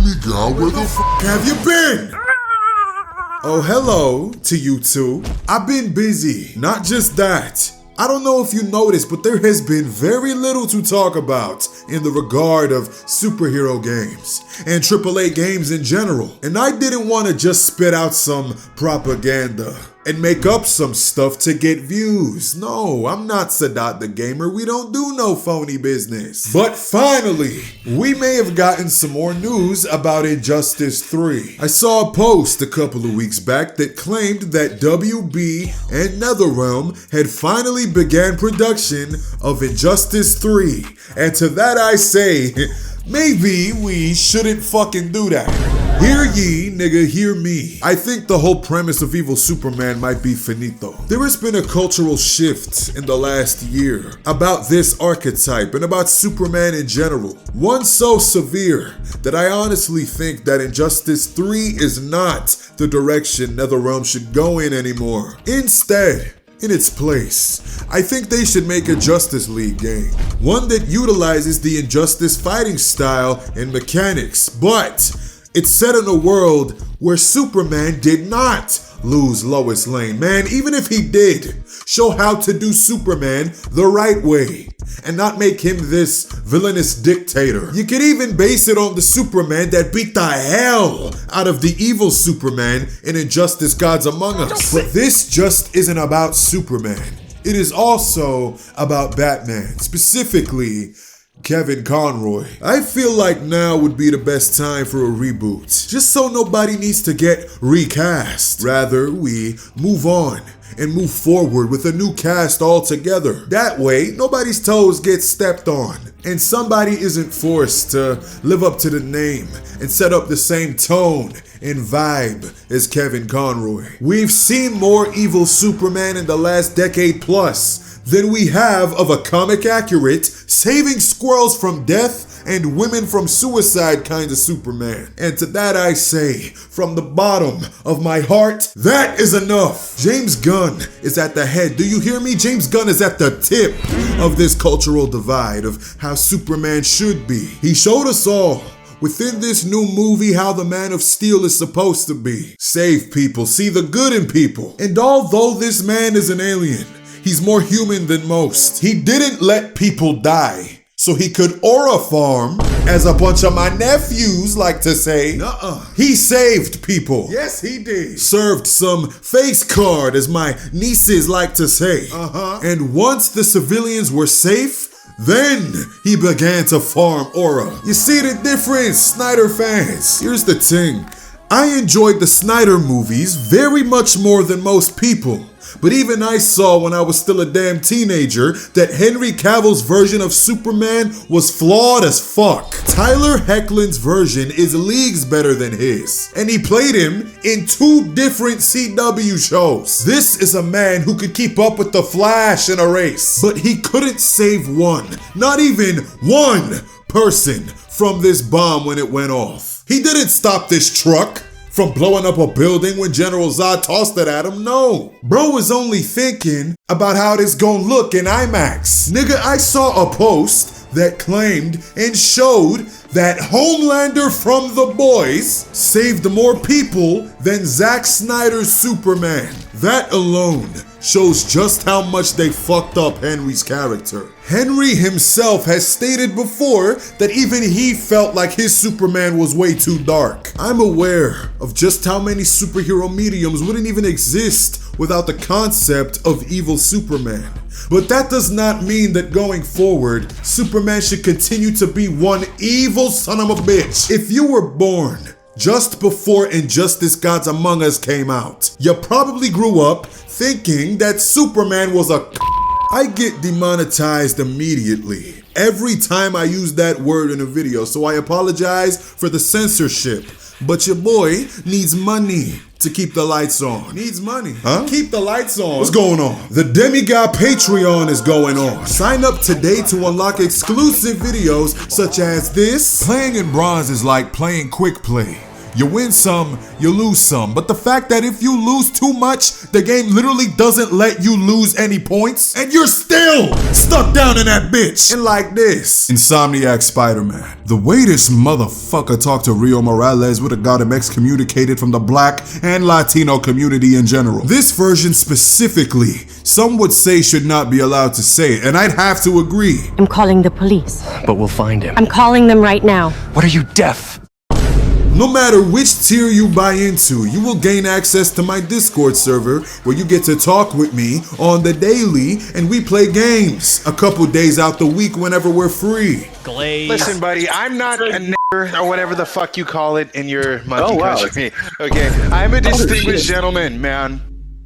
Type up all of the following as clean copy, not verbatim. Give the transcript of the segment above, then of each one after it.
Demigah, where the f have you been? Oh, hello to you two. I've been busy. Not just that. I don't know if you noticed, but there has been very little to talk about in the regard of superhero games and AAA games in general. And I didn't want to just spit out some propaganda and make up some stuff to get views. No, I'm not Sadat the Gamer. We don't do no phony business. But finally, we may have gotten some more news about Injustice 3. I saw a post a couple of weeks back that claimed that WB and Netherrealm had finally began production of Injustice 3. And to that I say, maybe we shouldn't fucking do that. Hear ye, nigga, hear me. I think the whole premise of Evil Superman might be finito. There has been a cultural shift in the last year about this archetype and about Superman in general. One so severe that I honestly think that Injustice 3 is not the direction Netherrealm should go in anymore. Instead, in its place, I think they should make a Justice League game. One that utilizes the Injustice fighting style and mechanics, but it's set in a world where Superman did not lose Lois Lane. Man, even if he did, show how to do Superman the right way and not make him this villainous dictator. You could even base it on the Superman that beat the hell out of the evil Superman in Injustice Gods Among Us. But this just isn't about Superman. It is also about Batman, specifically Kevin Conroy. I feel like now would be the best time for a reboot, just so nobody needs to get recast. Rather, we move on and move forward with a new cast altogether. That way, nobody's toes get stepped on, and somebody isn't forced to live up to the name and set up the same tone and vibe as Kevin Conroy. We've seen more evil Superman in the last decade plus than we have of a comic-accurate, saving squirrels from death and women from suicide kind of Superman. And to that I say, from the bottom of my heart, that is enough. James Gunn is at the head. Do you hear me? James Gunn is at the tip of this cultural divide of how Superman should be. He showed us all within this new movie how the Man of Steel is supposed to be. Save people, see the good in people. And although this man is an alien, he's more human than most. He didn't let people die so he could aura farm, as a bunch of my nephews like to say. He saved people. Yes, he did. Served some face card, as my nieces like to say. And once the civilians were safe, then he began to farm aura. You see the difference, Snyder fans? Here's the thing. I enjoyed the Snyder movies very much more than most people. But even I saw when I was still a damn teenager that Henry Cavill's version of Superman was flawed as fuck. Tyler Hoechlin's version is leagues better than his, and he played him in 2 different CW shows. This is a man who could keep up with the Flash in a race, but he couldn't save one, not even one person from this bomb when it went off. He didn't stop this truck from blowing up a building when General Zod tossed it at him, no. Bro was only thinking about how this gon' look in IMAX. Nigga, I saw a post that claimed and showed that Homelander from The Boys saved more people than Zack Snyder's Superman. That alone shows just how much they fucked up Henry's character. Henry himself has stated before that even he felt like his Superman was way too dark. I'm aware of just how many superhero mediums wouldn't even exist without the concept of evil Superman. But that does not mean that going forward, Superman should continue to be one evil son of a bitch. If you were born just before Injustice Gods Among Us came out, you probably grew up thinking that Superman was a I get demonetized immediately every time I use that word in a video, so I apologize for the censorship. But your boy needs money to keep the lights on. Needs money. Huh? Keep the lights on. What's going on? The Demigah Patreon is going on. Sign up today to unlock exclusive videos such as this. Playing in bronze is like playing quick play. You win some, you lose some. But the fact that if you lose too much, the game literally doesn't let you lose any points, and you're still stuck down in that bitch. And like this, Insomniac Spider-Man. The way this motherfucker talked to Rio Morales would have got him excommunicated from the Black and Latino community in general. This version specifically, some would say should not be allowed to say it, and I'd have to agree. I'm calling the police. But we'll find him. I'm calling them right now. What are you, deaf? No matter which tier you buy into, you will gain access to my Discord server where you get to talk with me on the daily and we play games a couple days out the week whenever we're free. Glaze. Listen, buddy, I'm not a nigger or whatever the fuck you call it in your monkey country. Okay, I'm a distinguished gentleman, man.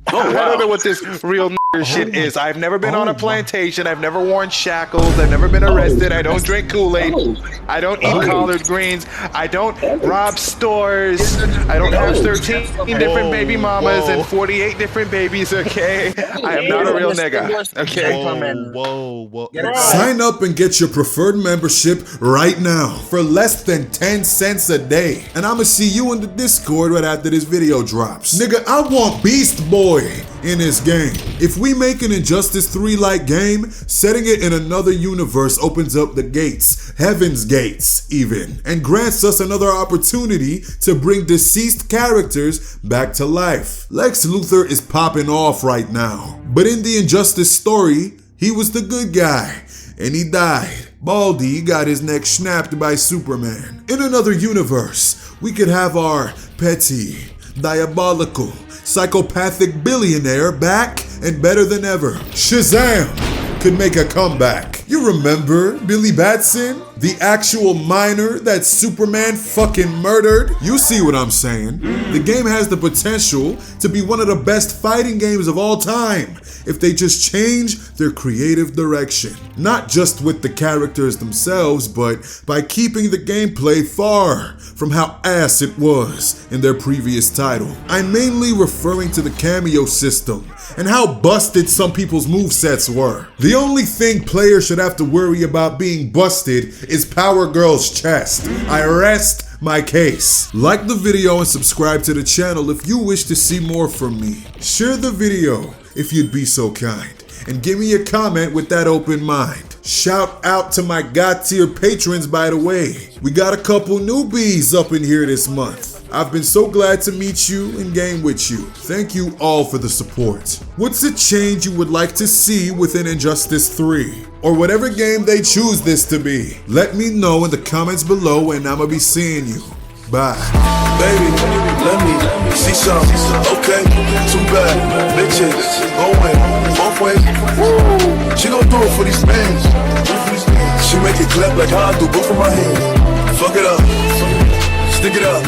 I don't know what this real nigger shit is. I've never been on a plantation. I've never worn shackles. I've never been arrested. I don't drink Kool-Aid. I don't eat collard greens. I don't rob stores. I don't have 13 different baby mamas and 48 different babies, okay? I am not a real nigga, okay? Whoa. Sign up and get your preferred membership right now for less than 10 cents a day. And I'ma see you in the Discord right after this video drops. Nigga, I want Beast Boy in this game. If we make an Injustice 3 like game, setting it in another universe opens up the gates, heaven's gates even, and grants us another opportunity to bring deceased characters back to life. Lex Luthor is popping off right now, but in the Injustice story, he was the good guy, and he died. Baldy got his neck snapped by Superman. In another universe, we could have our petty, diabolical, psychopathic billionaire back and better than ever. Shazam could make a comeback. You remember Billy Batson? The actual miner that Superman fucking murdered? You see what I'm saying? The game has the potential to be one of the best fighting games of all time if they just change their creative direction. Not just with the characters themselves, but by keeping the gameplay far from how ass it was in their previous title. I'm mainly referring to the cameo system and how busted some people's movesets were. The only thing players should have to worry about being busted is Power Girl's chest. I rest my case. Like the video and subscribe to the channel if you wish to see more from me. Share the video if you'd be so kind, and give me a comment with that open mind. Shout out to my God tier patrons, by the way. We got a couple newbies up in here this month. I've been so glad to meet you and game with you. Thank you all for the support. What's a change you would like to see within Injustice 3? Or whatever game they choose this to be? Let me know in the comments below and I'ma be seeing you. Bye. Baby, let me see some. Okay, too bad. Bitches, going both ways. Woo. She gon' do it for these fans. She make it clap like how I do both of my hands. Fuck it up. Stick it up.